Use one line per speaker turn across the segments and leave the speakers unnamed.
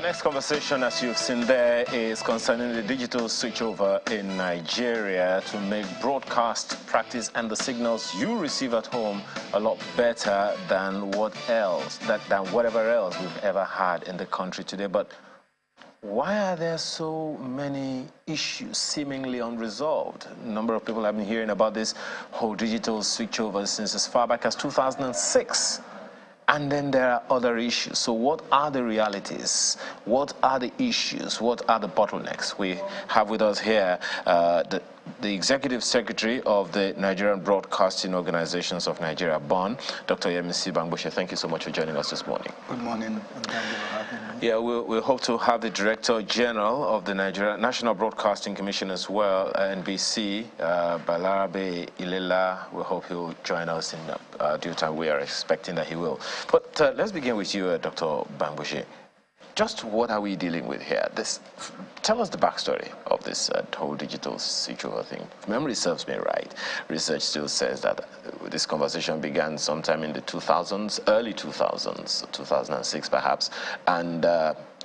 next conversation, as you've seen there, is concerning the digital switchover in Nigeria to make broadcast practice and the signals you receive at home a lot better than whatever else we've ever had in the country today. But why are there so many issues seemingly unresolved? A number of people have been hearing about this whole digital switchover since as far back as 2006. And then there are other issues. So what are the realities? What are the issues? What are the bottlenecks? We have with us here the Executive Secretary of the Nigerian Broadcasting Organizations of Nigeria, BON, Dr. Yemisi Bangboshe. Thank you so much for joining us this morning.
Good morning, and thank you for having me.
Yeah, we hope to have the Director General of the Nigeria National Broadcasting Commission as well, NBC, Balarabe Ilela. We hope he'll join us in due time. We are expecting that he will. But let's begin with you, Dr. Bangboshe. Just what are we dealing with here? Tell us the backstory of this whole digital switchover thing. If memory serves me right, research still says that this conversation began sometime in the 2000s, early 2000s, 2006 perhaps, and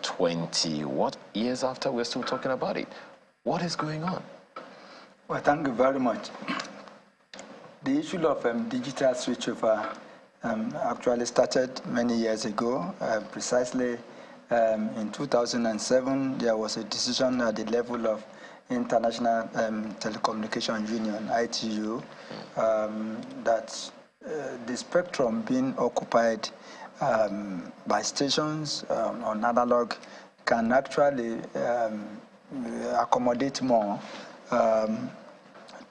20 what years after we're still talking about it. What is going on?
Well, thank you very much. The issue of digital switchover actually started many years ago, precisely in 2007, there was a decision at the level of International Telecommunication Union, ITU, that the spectrum being occupied by stations on analog can actually accommodate more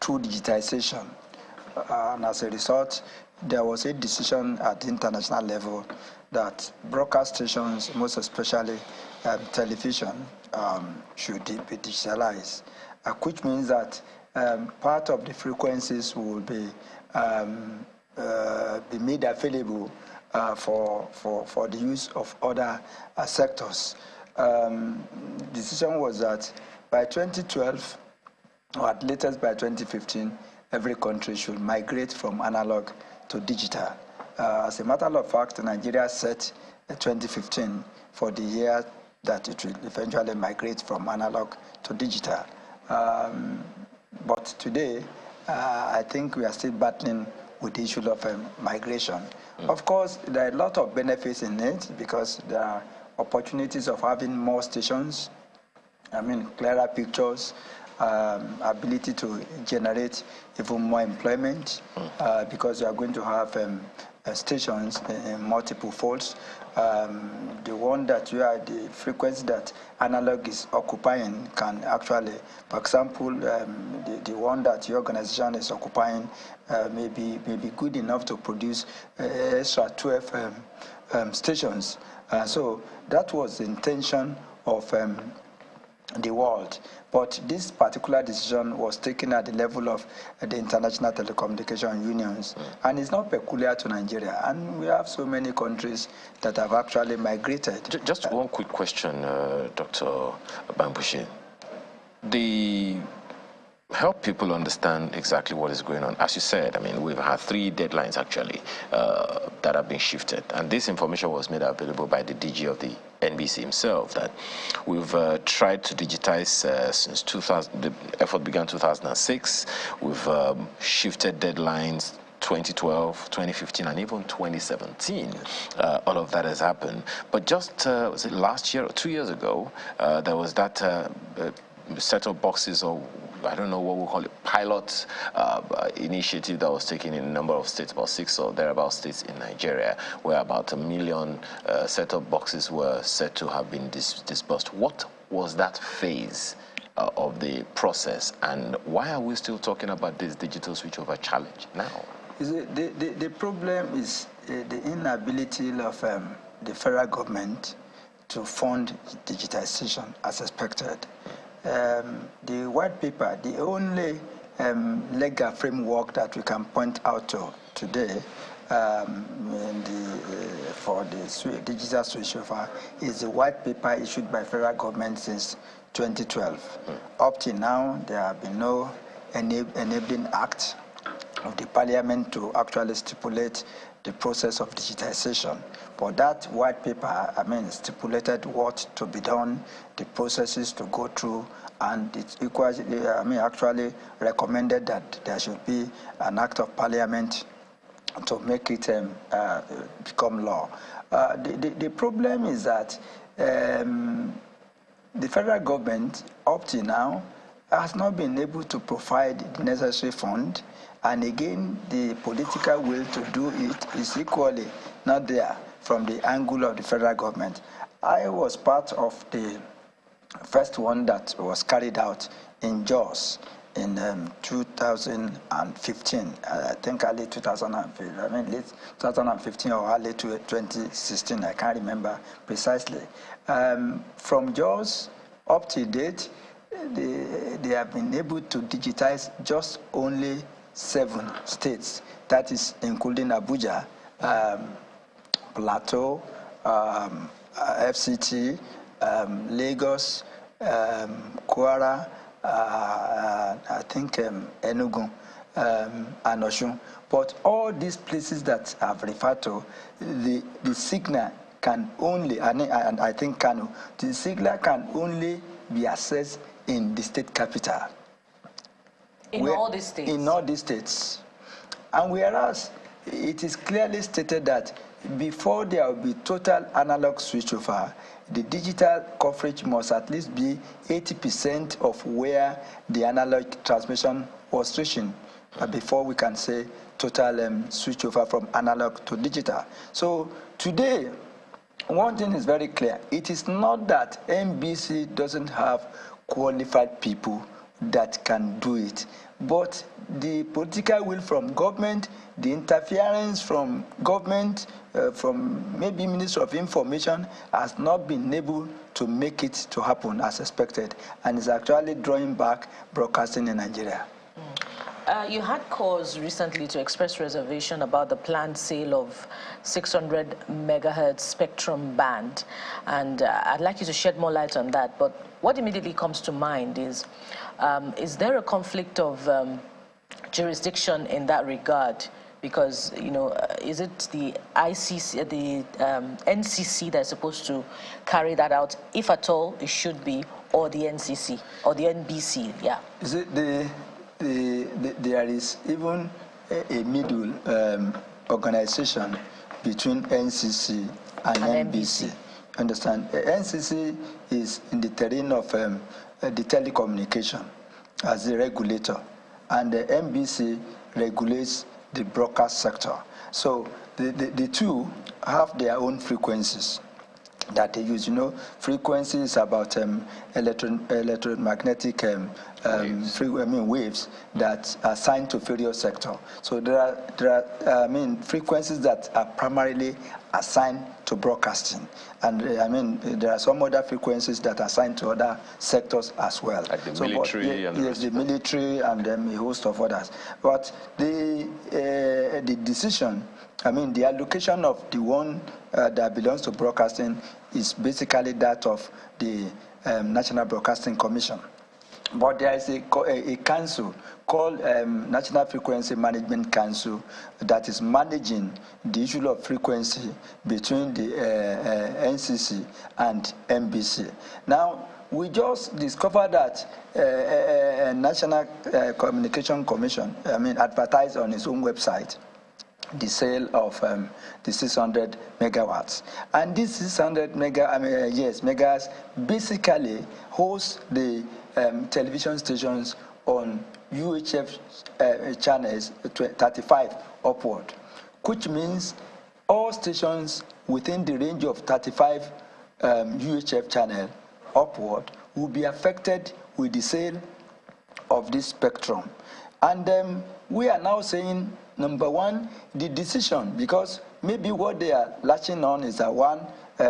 through digitization. And as a result, there was a decision at the international level that broadcast stations, most especially television, should be digitalized, which means that part of the frequencies will be made available for the use of other sectors. Decision was that by 2012, or at latest by 2015, every country should migrate from analog to digital. As a matter of fact, Nigeria set 2015 for the year that it will eventually migrate from analog to digital. But today, I think we are still battling with the issue of migration. Of course, there are a lot of benefits in it because there are opportunities of having more stations, clearer pictures, ability to generate even more employment because you are going to have stations in multiple folds. The one that the frequency that analog is occupying can actually, for example, the one that your organization is occupying may be good enough to produce extra 12 stations. So that was the intention of the world. But this particular decision was taken at the level of the International Telecommunication Unions, and it's not peculiar to Nigeria. And we have so many countries that have actually migrated.
Just one quick question, Dr. Bangboshe. Help people understand exactly what is going on. As you said, we've had 3 deadlines actually that have been shifted, and this information was made available by the DG of the NBC himself, that we've tried to digitize since 2000. The effort began 2006. We've shifted deadlines 2012, 2015, and even 2017. All of that has happened. But just was it last year or 2 years ago, there was that set-top boxes, or I don't know what we'll call it, pilot initiative that was taken in a number of states, about 6 or thereabout states in Nigeria, where about 1 million set-top boxes were said to have been disbursed. What was that phase of the process, and why are we still talking about this digital switchover challenge now?
The problem is the inability of the federal government to fund digitization as expected. The white paper, the only legal framework that we can point out to today for the digital switchover is the white paper issued by federal government since 2012. Up till now, there have been no enabling act of the parliament to actually stipulate the process of digitization. But that white paper, stipulated what to be done, the processes to go through, and it equals, actually recommended that there should be an act of parliament to make it become law. The problem is that the federal government, up to now, has not been able to provide the necessary fund, and again, the political will to do it is equally not there from the angle of the federal government. I was part of the first one that was carried out in Jos in 2015, I think early 2015, late 2015 or early 2016, I can't remember precisely. From Jos up to date, they have been able to digitize just only 7 states, that is including Abuja, Plateau, FCT, Lagos, Kwara, I think Enugu, and Osun. But all these places that I've referred to, the signal can only, and I think Kano, the signal can only be accessed in the state capital.
In all these states?
In all these states. And whereas it is clearly stated that before there will be total analog switchover, the digital coverage must at least be 80% of where the analog transmission was reaching before we can say total switchover from analog to digital. So today, one thing is very clear. It is not that NBC doesn't have qualified people that can do it, but the political will from government, the interference from government, from maybe Ministry of Information, has not been able to make it to happen as expected, and is actually drawing back broadcasting in Nigeria.
You had cause recently to express reservation about the planned sale of 600 megahertz spectrum band, and I'd like you to shed more light on that. But what immediately comes to mind is there a conflict of jurisdiction in that regard? Because, is it the ICC, the NCC that's supposed to carry that out, if at all it should be, or the NCC, or the NBC, yeah?
Is it there is even a middle organization between NCC and NBC. Understand? NCC is in the terrain of the telecommunication as the regulator, and the NBC regulates the broadcast sector. So the two have their own frequencies that they use. Frequencies about electromagnetic waves that are assigned to various sectors. So there are frequencies that are primarily assigned to broadcasting, and there are some other frequencies that are assigned to other sectors as well.
Like the military,
yes, the military and a host of others. But the decision, the allocation of the one that belongs to broadcasting is basically that of the National Broadcasting Commission. But there is a council called National Frequency Management Council that is managing the issue of frequency between the NCC and NBC. Now, we just discovered that National Communication Commission, advertised on its own website the sale of the 600 megawatts. And this 600 megahertz basically hosts the television stations on UHF channels 35 upward, which means all stations within the range of 35 UHF channel upward will be affected with the sale of this spectrum. And we are now saying, number one, the decision, because maybe what they are latching on is that one,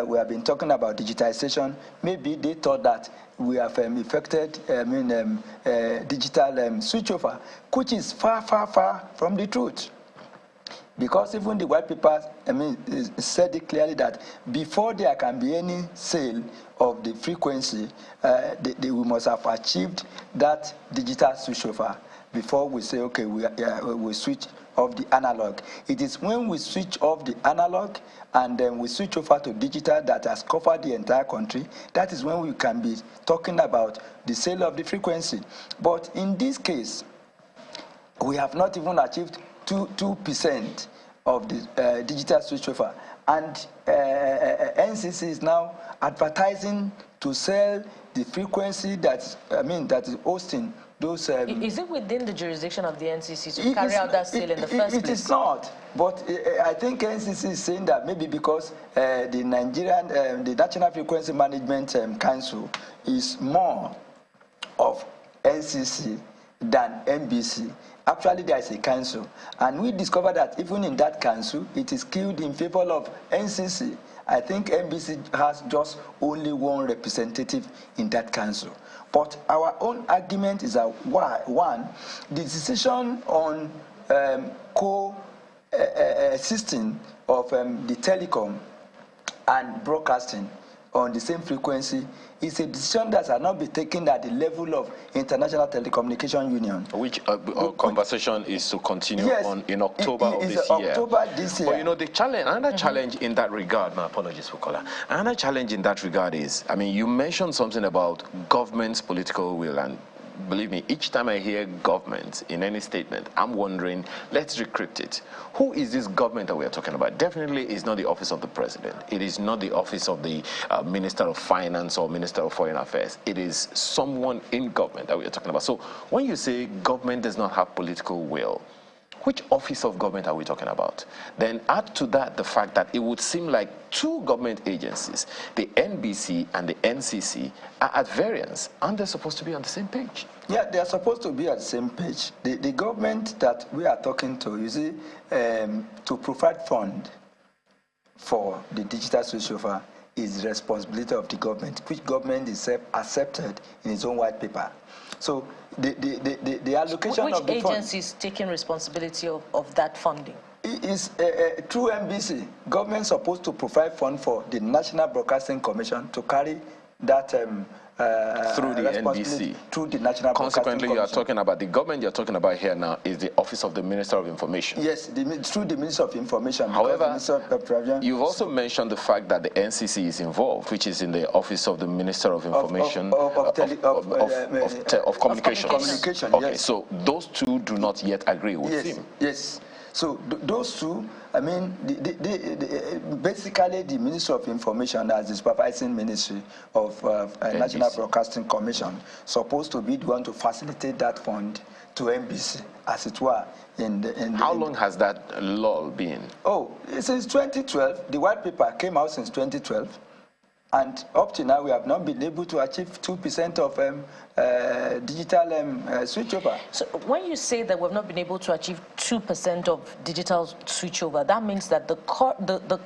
we have been talking about digitization. Maybe they thought that we have effected digital switchover, which is far, far, far from the truth. Because even the white paper said it clearly that before there can be any sale of the frequency, we must have achieved that digital switchover. before we say, okay, we switch off the analog. It is when we switch off the analog and then we switch over to digital that has covered the entire country. That is when we can be talking about the sale of the frequency. But in this case, we have not even achieved 2% of the digital switchover. And NCC is now advertising to sell the frequency that is hosting those.
Is it within the jurisdiction of the NCC to carry out that sale in the first place?
It is not. But I think NCC is saying that maybe because the National Frequency Management Council is more of NCC than NBC. Actually, there is a council, and we discovered that even in that council, it is skewed in favor of NCC. I think NBC has just only one representative in that council. But our own argument is that, one, the decision on co-assisting of the telecom and broadcasting on the same frequency is a decision that has not been taken at the level of International Telecommunication Union.
Which conversation is to continue on in October of this year.
October this year.
But you know, the challenge, another challenge in that regard, my apologies for caller, another challenge in that regard is, I mean, you mentioned something about government's political will, and believe me, each time I hear government in any statement, I'm wondering, let's decrypt it. Who is this government that we are talking about? Definitely it's not the office of the president. It is not the office of the Minister of Finance or Minister of Foreign Affairs. It is someone in government that we are talking about. So when you say government does not have political will, which office of government are we talking about? Then add to that the fact that it would seem like two government agencies, the NBC and the NCC, are at variance. Aren't they supposed to be on the same page?
Yeah, they are supposed to be at the same page. The government that we are talking to, you see, to provide fund for the digital switchover is the responsibility of the government, which government is accepted in its own white paper. So the allocation of the
which agency is taking responsibility of that funding?
It is through NBC. Government is supposed to provide fund for the National Broadcasting Commission to carry that
through the NBC.
Through the National
Consequently,
Broadcasting
you are talking about the government you're talking about here now is the Office of the Minister of Information.
Yes, through the Minister of Information.
However, you've also mentioned the fact that the NCC is involved, which is in the Office of the Minister of Information
of
Communications.
Communication,
okay,
yes.
So those two do not yet agree with him.
Yes. So those two, I mean, basically the Ministry of Information as the supervising ministry of National Broadcasting Commission supposed to be the one to facilitate that fund to NBC, as it were. How
long has that lull been?
Oh, since 2012. The white paper came out since 2012. And up to now, we have not been able to achieve 2% of digital switchover.
So when you say that we've not been able to achieve 2% of digital switchover, that means that the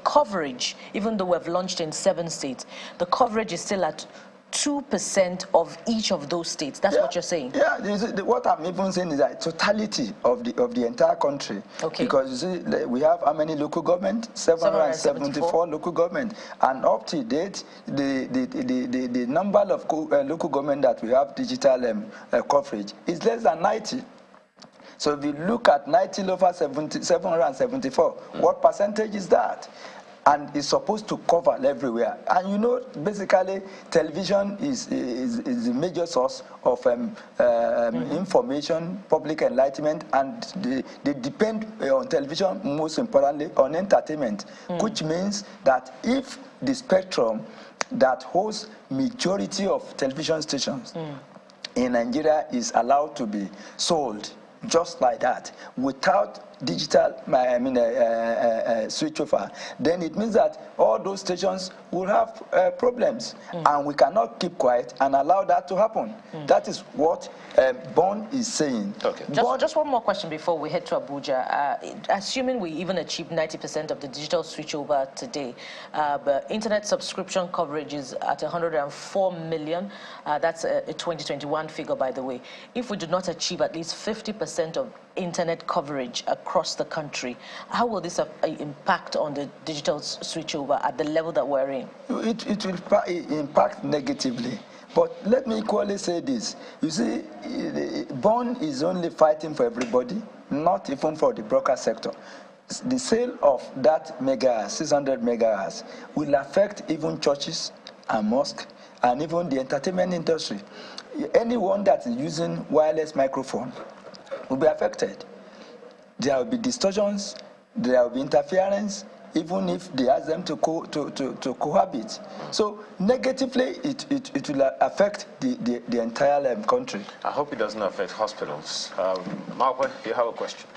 coverage, even though we've launched in 7 states, the coverage is still at 2% of each of those states. That's what you're saying.
Yeah, what I'm even saying is that totality of the entire country.
Okay.
Because you see, we have how many local government? 774 local government, and up to date, the number of local government that we have digital coverage is less than 90. So if you look at 90 over 774, what percentage is that? And it's supposed to cover everywhere. And you know, basically, television is the major source of information, public enlightenment, and they depend on television, most importantly, on entertainment, which means that if the spectrum that holds majority of television stations in Nigeria is allowed to be sold just like that, without digital switchover, then it means that all those stations will have problems, and we cannot keep quiet and allow that to happen. That is what Bond is saying.
Okay.
Just one more question before we head to Abuja. Assuming we even achieve 90% of the digital switchover today, but internet subscription coverage is at 104 million. That's a 2021 figure, by the way. If we do not achieve at least 50% of internet coverage across the country, how will this impact on the digital switchover at the level that we're in?
It will impact negatively, But let me equally say this. You see, Bond is only fighting for everybody, not even for the broker sector. The sale of that megahertz, 600 megahertz, will affect even churches and mosques and even the entertainment industry. Anyone that is using wireless microphone will be affected. There will be distortions, there will be interference, even if they ask them to cohabit. So negatively, it will affect the entire country.
I hope it doesn't affect hospitals. Marco, you have a question?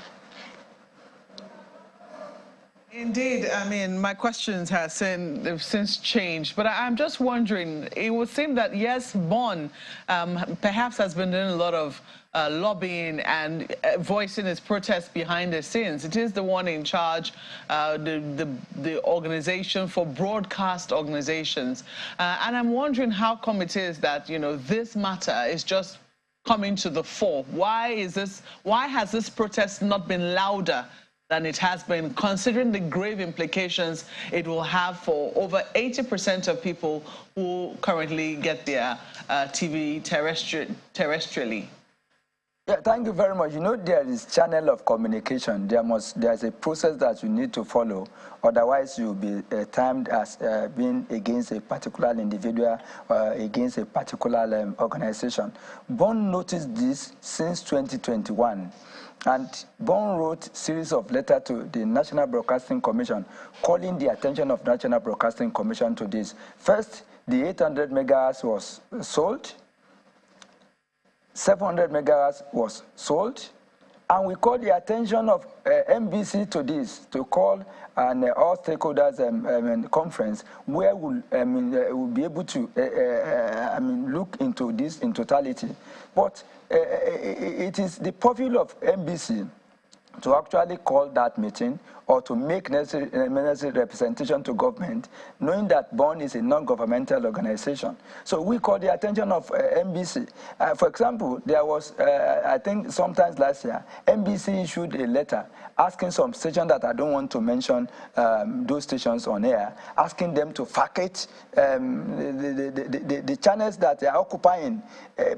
Indeed, I mean, my questions have since changed, but I'm just wondering, it would seem that, yes, Bond perhaps has been doing a lot of lobbying and voicing his protest behind the scenes. It is the one in charge, the organization for broadcast organizations. And I'm wondering how come it is that, you know, this matter is just coming to the fore. Why has this protest not been louder than it has been, considering the grave implications it will have for over 80% of people who currently get their TV terrestrially?
Yeah, thank you very much. You know, there is channel of communication. There's a process that you need to follow. Otherwise, you'll be termed as being against a particular individual or against a particular organization. Bond noticed this since 2021. And Bond wrote a series of letters to the National Broadcasting Commission, calling the attention of National Broadcasting Commission to this. First, the 800 megahertz was sold. 700 megahertz was sold, and we call the attention of NBC to this, to call an all stakeholders conference where we'll be able to look into this in totality. But it is the purview of NBC to actually call that meeting or to make necessary representation to government, knowing that Bond is a non-governmental organization. So we call the attention of NBC. For example, there was, I think sometimes last year, NBC issued a letter asking some stations that I don't want to mention those stations on air, asking them to vacate the channels that they are occupying.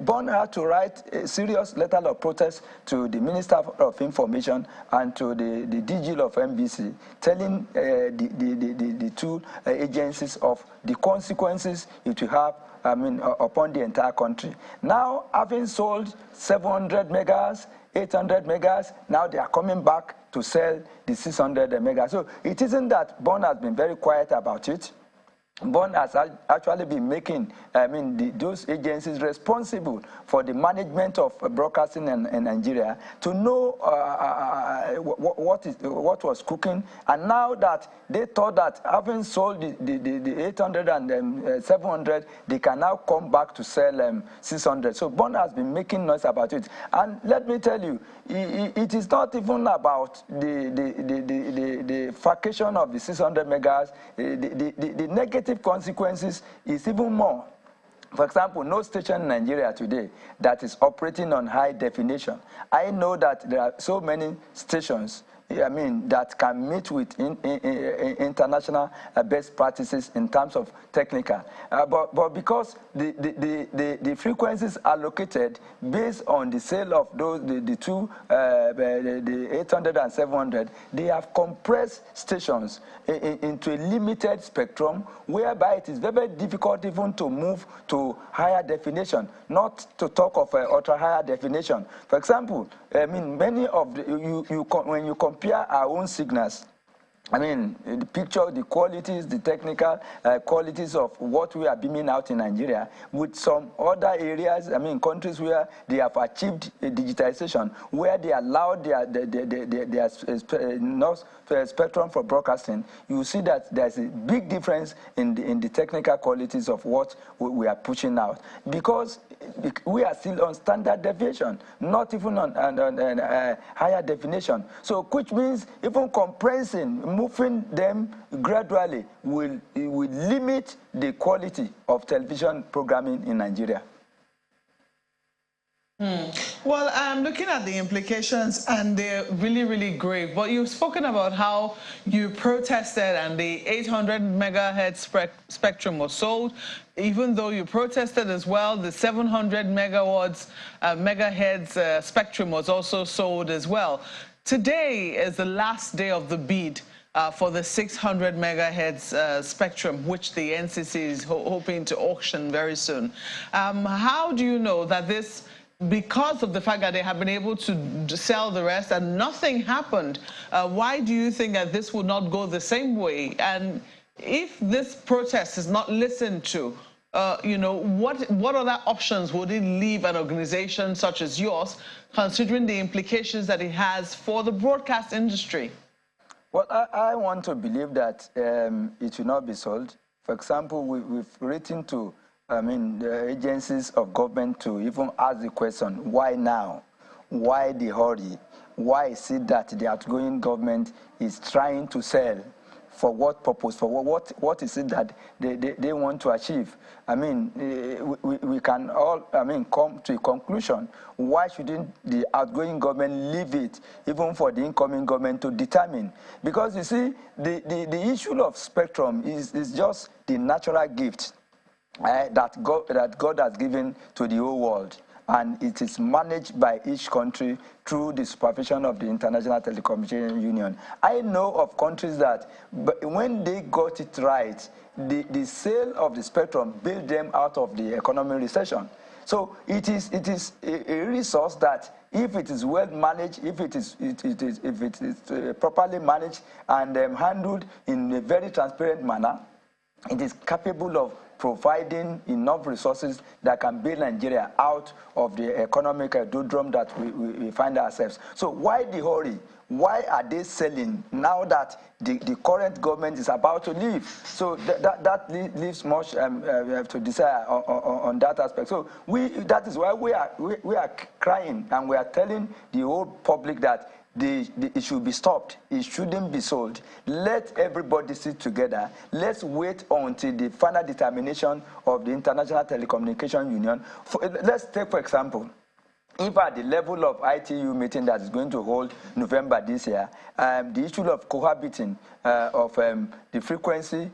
Bond had to write a serious letter of protest to the Minister of Information and to the DG of NBC, telling the two agencies of the consequences it will have upon the entire country. Now, having sold 700 megahertz, 800 megahertz, now they are coming back to sell the 600 megahertz. So it isn't that Bond has been very quiet about it. Bond has actually been making, those agencies responsible for the management of broadcasting in Nigeria to know what was cooking. And now that they thought that having sold the 800 and 700, they can now come back to sell 600. So Bond has been making noise about it. And let me tell you, it is not even about the vacation of the 600 megahertz. The negative consequences is even more. For example, no station in Nigeria today that is operating on high definition. I know that there are so many stations that can meet with international best practices in terms of technical. But because the frequencies are located based on the sale of those, the 800 and 700, they have compressed stations into a limited spectrum, whereby it is very difficult even to move to higher definition, not to talk of ultra higher definition. For example, many of when you compare our own signals, the picture, the qualities, the technical qualities of what we are beaming out in Nigeria with some other areas, countries where they have achieved digitization, where they allowed their spectrum for broadcasting, you see that there's a big difference in the technical qualities of what we are pushing out. Because we are still on standard deviation, not even on higher definition. So, which means even compressing, moving them gradually will limit the quality of television programming in Nigeria.
Well, I'm looking at the implications, and they're really, really grave. But you've spoken about how you protested and the 800 megahertz spectrum was sold. Even though you protested as well, the 700 megahertz spectrum was also sold as well. Today is the last day of the bid for the 600 megahertz spectrum, which the NCC is hoping to auction very soon. How do you know that this, because of the fact that they have been able to sell the rest and nothing happened, why do you think that this will not go the same way? And if this protest is not listened to, you know, what other options would it leave an organization such as yours, considering the implications that it has for the broadcast industry?
Well, I want to believe that it will not be sold. For example, we've written to the agencies of government to even ask the question, why now? Why the hurry? Why is it that the outgoing government is trying to sell? For what purpose? For what is it that they want to achieve? I mean, we can all, come to a conclusion. Why shouldn't the outgoing government leave it, even for the incoming government to determine? Because you see, the issue of spectrum is just the natural gift that God has given to the whole world. And it is managed by each country through the supervision of the International Telecommunication Union. I know of countries that when they got it right, the sale of the spectrum bailed them out of the economic recession. So it is a resource that, if it is well managed, if it is properly managed and handled in a very transparent manner, it is capable of providing enough resources that can bail Nigeria out of the economic doldrum that we find ourselves. So why the hurry? Why are they selling now that the current government is about to leave? So that leaves much to desire on that aspect. So that is why we are crying, and we are telling the whole public that it should be stopped. It shouldn't be sold. Let everybody sit together. Let's wait until the final determination of the International Telecommunication Union. Let's take, for example, if at the level of ITU meeting that is going to hold November this year, the issue of cohabiting of the frequency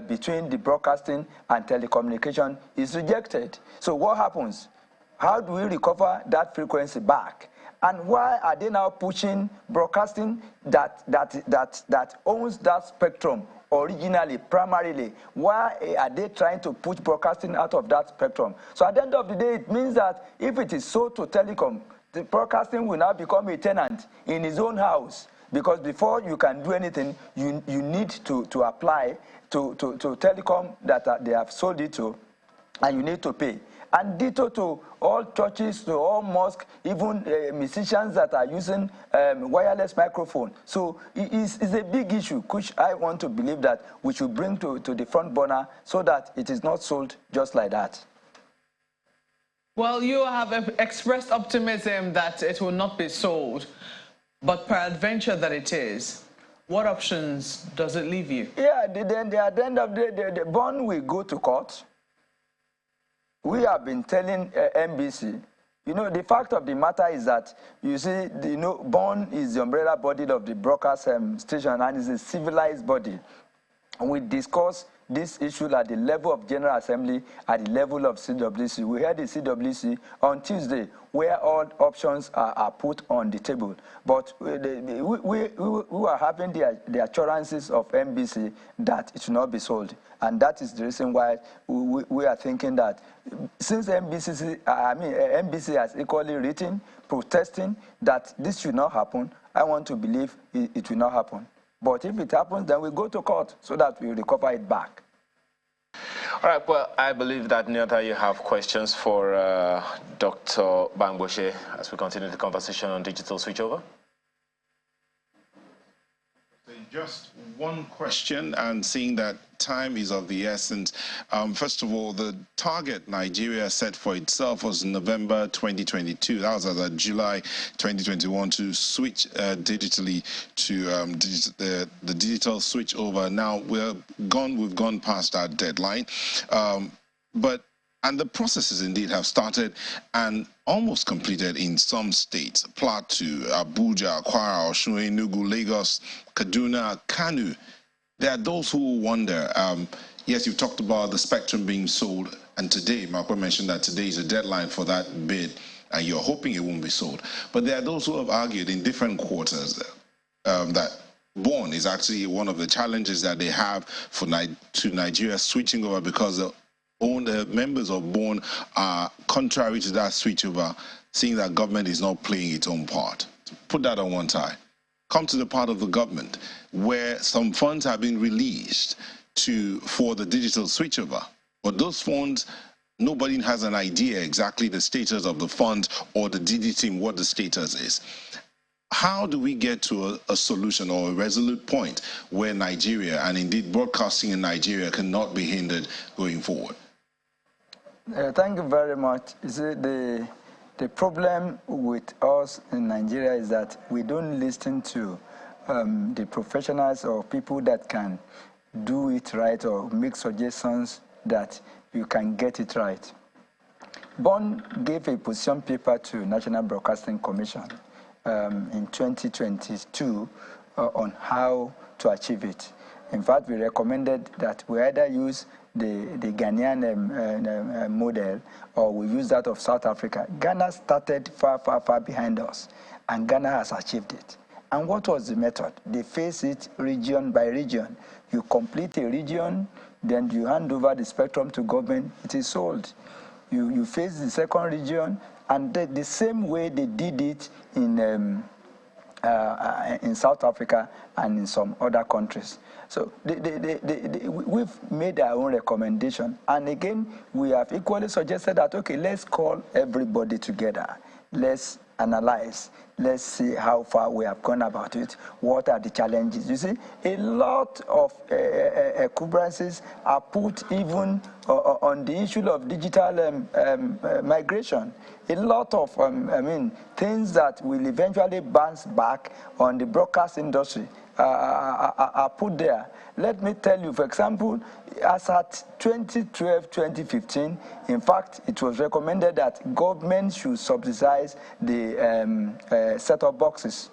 between the broadcasting and telecommunication is rejected. So what happens? How do we recover that frequency back? And why are they now pushing broadcasting that owns that spectrum originally, primarily? Why are they trying to push broadcasting out of that spectrum? So at the end of the day, it means that if it is sold to telecom, the broadcasting will now become a tenant in his own house. Because before you can do anything, you need to apply to telecom that they have sold it to, and you need to pay. And ditto to all churches, to all mosques, even musicians that are using wireless microphone. So it's a big issue, which I want to believe that we should bring to the front burner so that it is not sold just like that.
Well, you have expressed optimism that it will not be sold, but peradventure that it is. What options does it leave you?
Yeah, then at the end of the day, the bond will go to court. We have been telling NBC, the fact of the matter is that, you see, bond is the umbrella body of the broadcast station, and is a civilized body. We discuss this issue at the level of General Assembly, at the level of CWC. We had the CWC on Tuesday, where all options are put on the table. But we are having the assurances of NBC that it should not be sold. And that is the reason why we are thinking that since NBC has equally written, protesting that this should not happen, I want to believe it will not happen. But if it happens, then we go to court so that we recover it back.
All right, well, I believe that, Nyota, you have questions for Dr. Bangbose as we continue the conversation on digital switchover.
Just one question, and seeing that time is of the essence. First of all, the target Nigeria set for itself was November 2022. That was as July 2021 to switch digitally to the digital switch over. Now we've gone past that deadline, and the processes indeed have started, and almost completed in some states: Plateau, Abuja, Kwara, Osun, Enugu, Lagos, Kaduna, Kanu. There are those who wonder, yes, you've talked about the spectrum being sold, and today, Marco mentioned that today is a deadline for that bid, and you're hoping it won't be sold. But there are those who have argued in different quarters that Born is actually one of the challenges that they have for Nigeria switching over, because the members of Born are contrary to that switchover, seeing that government is not playing its own part. Put that on one side. Come to the part of the government where some funds have been released for the digital switchover. But those funds, nobody has an idea exactly the status of the fund or the DD team, what the status is. How do we get to a solution or a resolute point where Nigeria, and indeed broadcasting in Nigeria, cannot be hindered going forward?
Thank you very much. You see, the problem with us in Nigeria is that we don't listen to the professionals or people that can do it right or make suggestions that you can get it right. Born gave a position paper to National Broadcasting Commission in 2022 on how to achieve it. In fact, we recommended that we either use the Ghanaian model, or we use that of South Africa. Ghana started far behind us, and Ghana has achieved it. And what was the method? They face it region by region. You complete a region, then you hand over the spectrum to government, it is sold. You face the second region, and the same way they did it in South Africa and in some other countries. So we've made our own recommendation. And again, we have equally suggested that, okay, let's call everybody together. Let's analyze. Let's see how far we have gone about it. What are the challenges? You see, a lot of encumbrances are put even on the issue of digital migration. A lot of, things that will eventually bounce back on the broadcast industry are put there. Let me tell you, for example, as at 2012-2015, in fact, it was recommended that government should subsidize the set-top boxes,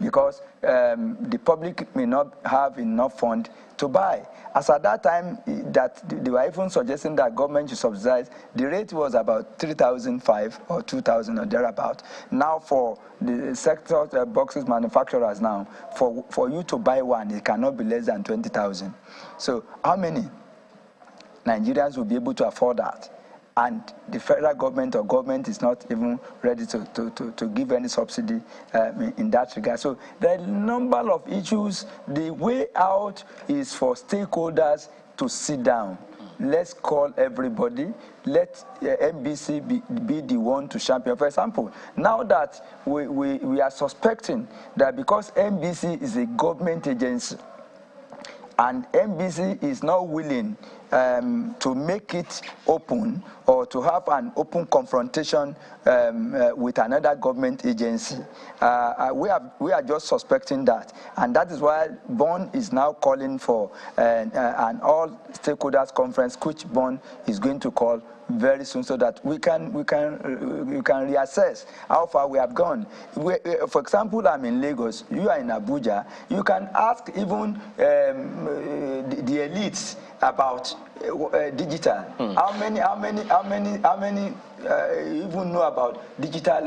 because the public may not have enough fund to buy. As at that time, that they were even suggesting that government should subsidize, the rate was about 3,500 or 2,000 or thereabout. Now for the set-top boxes manufacturers now, for you to buy one, it cannot be less than 20,000. So how many Nigerians will be able to afford that? And the federal government or government is not even ready to give any subsidy in that regard. So there are a number of issues. The way out is for stakeholders to sit down. Let's call everybody. Let NBC be the one to champion. For example, now that we are suspecting that because NBC is a government agency, and NBC is not willing to make it open or to have an open confrontation with another government agency. We are just suspecting that. And that is why Born is now calling for an all stakeholders conference, which Born is going to call very soon, so that we can reassess how far we have gone. For example, I'm in Lagos, you are in Abuja. You can ask even the elites about digital. How many even know about digital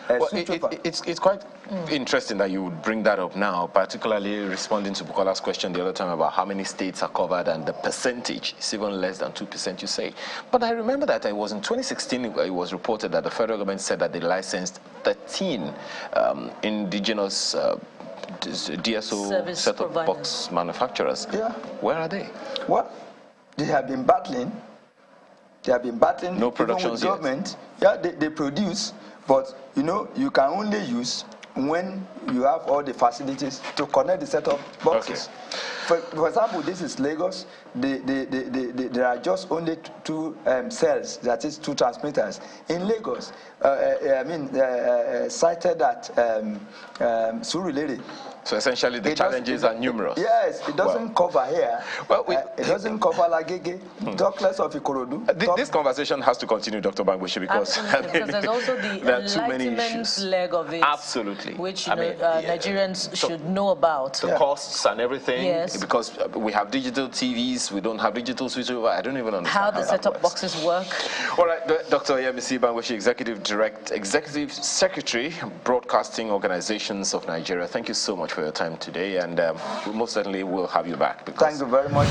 switchover?
It's quite interesting that you would bring that up now, particularly responding to Bukola's question the other time about how many states are covered and the percentage is even less than 2%, you say. But I remember that it was in 2016 it was reported that the federal government said that they licensed 13 indigenous DSO set-top box manufacturers.
Yeah.
Where are they?
What? They have been battling. They have been battling
no
even
productions
with government. Yet. Yeah, they produce, but you can only use when you have all the facilities to connect the set-top boxes.
Okay.
For example, this is Lagos. There are just only two cells, that is two transmitters. In Lagos, cited at Surulere.
So essentially the challenges are numerous.
Yes, it doesn't cover here. Well, it doesn't cover Lagege, talk less of Ikorodu.
This conversation has to continue, Dr. Bangboshi, because,
because there's also the enlightenment leg of it.
Absolutely.
Which Nigerians should know about.
The costs and everything.
Yes.
Because we have digital TVs, we don't have digital switchover. I don't even understand
how the set-top boxes work.
All right, Dr. Yemisi Bangboshi, Executive Secretary, Broadcasting Organizations of Nigeria. Thank you so much for your time today, and we most certainly will have you back.
Thank you very much.